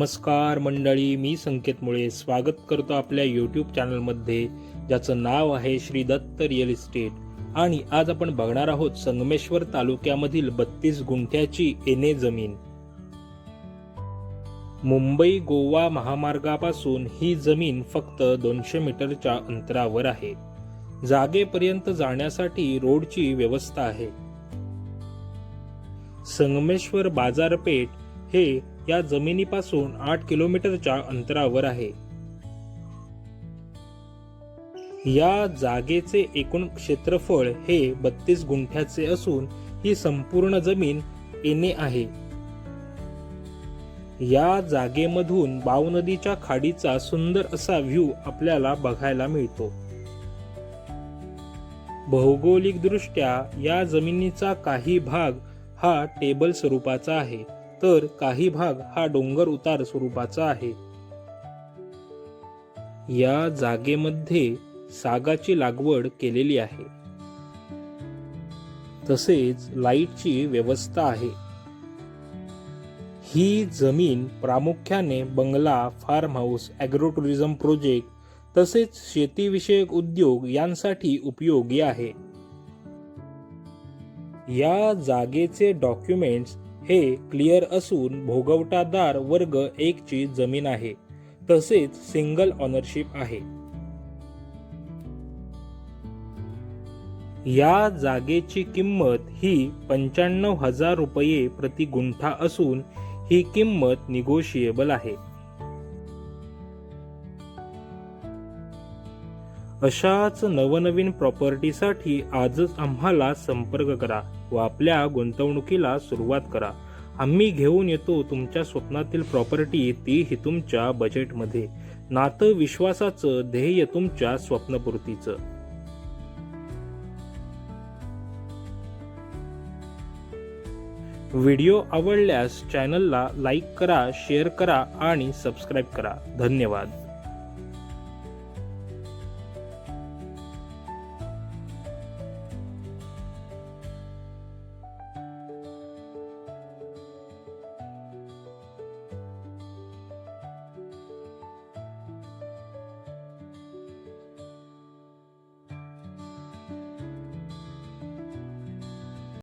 नमस्कार मंडळी, मी संकेत मुळे स्वागत करतो आपल्या यूट्यूब चॅनलमध्ये, ज्याचं नाव आहे श्री दत्त रिअल इस्टेट. आणि आज आपण बघणार आहोत संगमेश्वर तालुक्यामधील 32 गुंठ्याची एने जमीन. मुंबई गोवा महामार्गापासून ही जमीन फक्त 200 मीटरच्या अंतरावर आहे. जागेपर्यंत जाण्यासाठी रोडची व्यवस्था आहे. संगमेश्वर बाजारपेठ हे या जमिनीपासून 8 किलोमीटरच्या अंतरावर आहे. या जागेचे एकूण क्षेत्रफळ हे 32 गुंठ्याचे असून ही संपूर्ण जमीन एने आहे. या जागेमधून बाव नदीच्या खाडीचा सुंदर असा व्ह्यू आपल्याला बघायला मिळतो. भौगोलिक दृष्ट्या या जमिनीचा काही भाग हा टेबल स्वरूपाचा आहे, तर काही भाग हा डोंगर उतार स्वरूपाचा आहे. या जागेमध्ये सागाची लागवड केलेली आहे. तसेच लाईटची व्यवस्था आहे. ही जमीन प्रामुख्याने बंगला, farm house, agro tourism project तसेच शेतीविषयक उद्योग यांसाठी उपयोगी आहे. या जागेचे डॉक्युमेंट्स हे क्लिअर असून भोगवटादार वर्ग 1 ची जमीन आहे. तसेच सिंगल ऑनरशिप आहे. या जागेची किंमत ही 95,000 रुपये प्रति गुंठा असून ही किंमत निगोशिएबल आहे. अशाच नवनवीन प्रॉपर्टीसाठी आजच आम्हाला संपर्क करा व आपल्या गुंतवणुकीला सुरुवात करा. आम्ही घेऊन येतो तुमच्या स्वप्नातील प्रॉपर्टी, तीही तुमच्या बजेटमध्ये. नातं विश्वासाचं, ध्येय तुमच्या स्वप्नपूर्तीचं. व्हिडिओ आवडल्यास चॅनलला लाईक करा, शेअर करा आणि सबस्क्राईब करा. धन्यवाद.